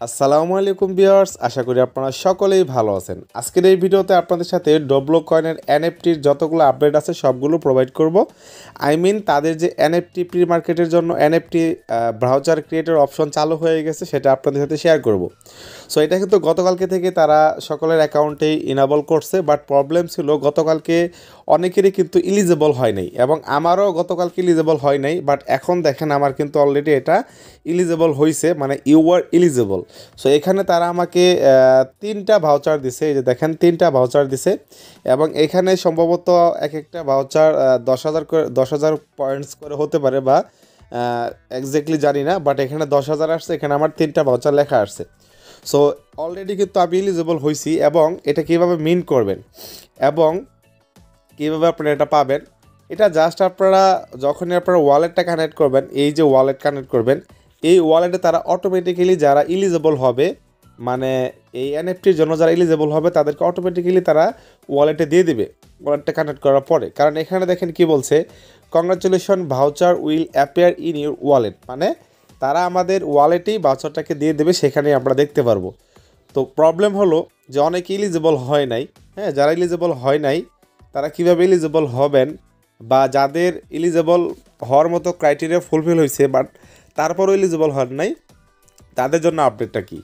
আসসালামু আলাইকুম ভিউয়ার্স, আশা করি আপনারা সকলেই ভালো আছেন। আজকের এই ভিডিওতে আপনাদের সাথে ডবলো কয়েনের এনএফটির যতগুলো আপডেট আছে সবগুলো প্রোভাইড করব। তাদের যে এনএফটি প্রি মার্কেটের জন্য এনএফটি ব্রাউজার ক্রিয়েটর অপশন চালু হয়ে গেছে সেটা আপনাদের সাথে শেয়ার করব। সো এটা কিন্তু গতকালকে থেকে তারা সকলের অ্যাকাউন্টেই ইনেবল করছে, বাট প্রবলেম ছিল গতকালকে অনেকেরই কিন্তু ইলিজেবল হয় নাই এবং আমারও গতকালকে ইলিজেবল হয় নাই। বাট এখন দেখেন আমার কিন্তু অলরেডি এটা ইলিজেবল হয়েছে, মানে ইউ আর ইলিজেবল। সো এখানে তারা আমাকে 3টা ভাউচার দিছে, এই যে দেখেন 3টা ভাউচার দিছে এবং এখানে সম্ভবত এক একটা ভাউচার 10,000 পয়েন্টস করে হতে পারে বা এক্স্যাক্টলি জানি না, বাট এখানে 10,000 আসছে, এখানে আমার 3টা ভাউচার লেখা আসছে। সো অলরেডি কিন্তু আমি এলিজিবল হয়েছি। এবং এটা কীভাবে মিন করবেন এবং কীভাবে আপনারা এটা পাবেন, এটা জাস্ট আপনারা যখনই আপনারা ওয়ালেটটা কানেক্ট করবেন, এই যে ওয়ালেট কানেক্ট করবেন, এই ওয়ালেটে তারা অটোমেটিক্যালি যারা ইলিজেবল হবে, মানে এই এনএফটির জন্য যারা ইলিজেবল হবে তাদেরকে অটোমেটিক্যালি তারা ওয়ালেটে দিয়ে দিবে ওয়ালেটটা কানেক্ট করার পরে। কারণ এখানে দেখেন কি বলছে, congratulation voucher will appear in your wallet, মানে তারা আমাদের ওয়ালেটেই ভাউচারটাকে দিয়ে দেবে, সেখানেই আমরা দেখতে পারবো। তো প্রবলেম হলো যে অনেকে ইলিজেবল হয় নাই। হ্যাঁ, যারা ইলিজেবল হয় নাই তারা কীভাবে ইলিজেবল হবেন, বা যাদের ইলিজেবল হওয়ার মতো ক্রাইটেরিয়া ফুলফিল হয়েছে বাট তারপরও এলিজিবল হন নাই, তাদের জন্য আপডেটটা কি?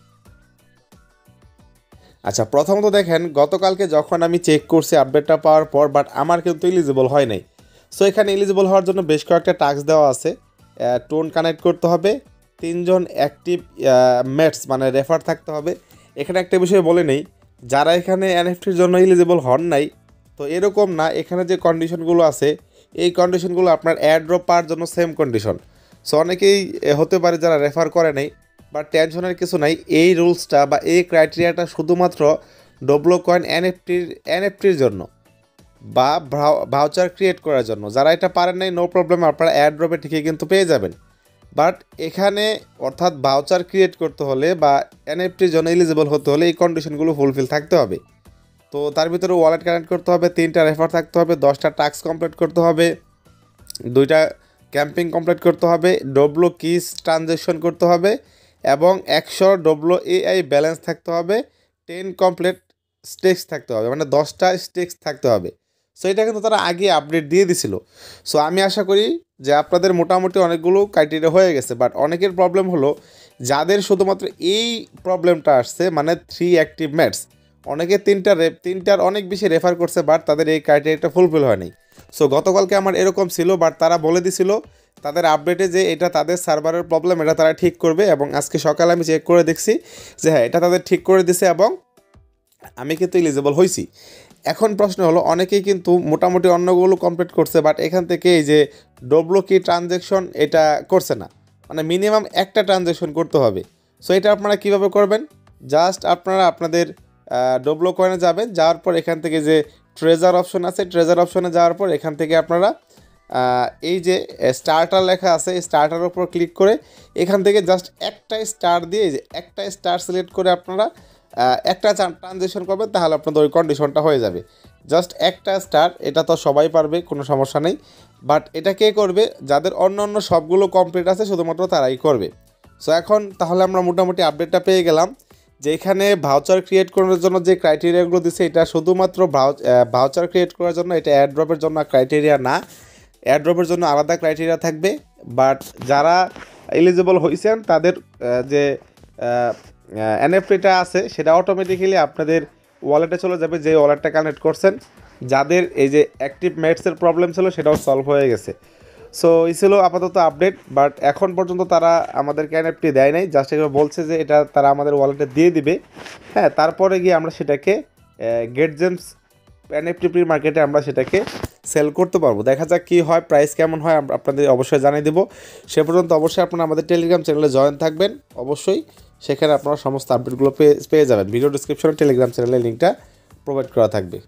আচ্ছা, প্রথমত দেখেন গতকালকে যখন আমি চেক করছি আপডেটটা পাওয়ার পর, বাট আমার কিন্তু এলিজিবল হয় নাই। সো এখানে এলিজিবল হওয়ার জন্য বেশ কয়েকটা টাস্ক দেওয়া আছে। টোন কানেক্ট করতে হবে, 3জন অ্যাক্টিভ মেটস মানে রেফার থাকতে হবে। এখানে একটা বিষয় বলে নেই, যারা এখানে এনএফটির জন্য এলিজিবল হন নাই, তো এরকম না, এখানে যে কন্ডিশনগুলো আছে এই কন্ডিশনগুলো আপনার এয়ারড্রপ পাওয়ার জন্য সেম কন্ডিশন। সো অনেকেই হতে পারে যারা রেফার করে নাই, বাট টেনশনের কিছু নাই। এই রুলসটা বা এই ক্রাইটেরিয়াটা শুধুমাত্র ডবলো কয়েন এনএফটির জন্য বা ভাউচার ক্রিয়েট করার জন্য। যারা এটা পারেন নাই, নো প্রবলেম, আপনারা এয়ারড্রপে ঠিকই কিন্তু পেয়ে যাবেন। বাট এখানে অর্থাৎ ভাউচার ক্রিয়েট করতে হলে বা এনএফটির জন্য এলিজিবল হতে হলে এই কন্ডিশনগুলো ফুলফিল থাকতে হবে। তো তার ভিতরে ওয়ালেট কানেক্ট করতে হবে, 3টা রেফার থাকতে হবে, 10টা টাস্ক কমপ্লিট করতে হবে, 2টা ক্যাম্পিং কমপ্লিট করতে হবে, ডবলো কিস ট্রানজ্যাকশন করতে হবে এবং 100 ডবলো এআই ব্যালেন্স থাকতে হবে, 10 কমপ্লিট স্টেক্স থাকতে হবে, মানে 10টা স্টেক্স থাকতে হবে। সো এটা কিন্তু তারা আগে আপডেট দিয়ে দিছিল। সো আমি আশা করি যে আপনাদের মোটামুটি অনেকগুলো ক্রাইটেরিয়া হয়ে গেছে। বাট অনেকের প্রবলেম হলো যাদের শুধুমাত্র এই প্রবলেমটা আসছে, মানে 3 অ্যাক্টিভ ম্যাটস, অনেকে 3টার অনেক বেশি রেফার করছে, বাট তাদের এই ক্রাইটেরিয়াটা ফুলফিল হয়নি। সো গতকালকে আমার এরকম ছিল, বাট তারা বলে দিছিল তাদের আপডেটে যে এটা তাদের সার্ভারের প্রবলেম, এটা তারা ঠিক করবে। এবং আজকে সকালে আমি চেক করে দেখছি যে হ্যাঁ, এটা তাদের ঠিক করে দিছে এবং আমি কিন্তু এলিজিবল হয়েছি। এখন প্রশ্ন হলো, অনেকেই কিন্তু মোটামুটি অন্যগুলো কমপ্লিট করছে, বাট এখান থেকে এই যে ডবলো কি ট্রানজ্যাকশন এটা করছে না, মানে মিনিমাম একটা ট্রানজ্যাকশন করতে হবে। সো এটা আপনারা কীভাবে করবেন, জাস্ট আপনারা আপনাদের ডবলো কয়েনে যাবেন, যাওয়ার পর এখান থেকে যে ট্রেজার অপশন আছে, ট্রেজার অপশনে যাওয়ার পর এখান থেকে আপনারা এই যে স্টার্টার লেখা আছে, এই স্টার্টারের উপর ক্লিক করে এখান থেকে জাস্ট একটা স্টার দিয়ে, যে একটা স্টার সিলেক্ট করে আপনারা একটা ট্রানজ্যাকশন করবেন, তাহলে আপনাদের ওই কন্ডিশনটা হয়ে যাবে। জাস্ট একটা স্টার, এটা তো সবাই পারবে, কোনো সমস্যা নেই। বাট এটা কে করবে, যাদের অন্য অন্য সবগুলো কমপ্লিট আছে শুধুমাত্র তারাই করবে। সো এখন তাহলে আমরা মোটামুটি আপডেটটা পেয়ে গেলাম যে এখানে ভাউচার ক্রিয়েট করার জন্য যে ক্রাইটেরিয়াগুলো দিচ্ছে এটা শুধুমাত্র ভাউচার ক্রিয়েট করার জন্য, এটা এয়ারড্রপের জন্য ক্রাইটেরিয়া না। এয়ারড্রপের জন্য আলাদা ক্রাইটেরিয়া থাকবে। বাট যারা এলিজিবল হয়েছেন তাদের যে এনএফটিটা আছে সেটা অটোমেটিক্যালি আপনাদের ওয়ালেটে চলে যাবে, যে ওয়ালেটটা কানেক্ট করছেন। যাদের এই যে অ্যাক্টিভ ম্যাটসের প্রবলেম ছিল সেটাও সলভ হয়ে গেছে। সো এই ছিল আপাতত আপডেট, বাট এখন পর্যন্ত তারা আমাদেরকে এনএফটি দেয় নাই, জাস্ট এগুলো বলছে যে এটা তারা আমাদের ওয়ালেটে দিয়ে দিবে। হ্যাঁ, তারপরে গিয়ে আমরা সেটাকে গেট জেমস এনএফটি প্রি মার্কেটে আমরা সেটাকে সেল করতে পারবো। দেখা যাক কী হয়, প্রাইস কেমন হয় আপনাদের অবশ্যই জানিয়ে দেবো। সে পর্যন্ত অবশ্যই আপনারা আমাদের টেলিগ্রাম চ্যানেলে জয়েন থাকবেন, অবশ্যই সেখানে আপনারা সমস্ত আপডেটগুলো পেয়ে যাবেন। ভিডিও ডিসক্রিপশনে টেলিগ্রাম চ্যানেলের লিঙ্কটা প্রোভাইড করা থাকবে।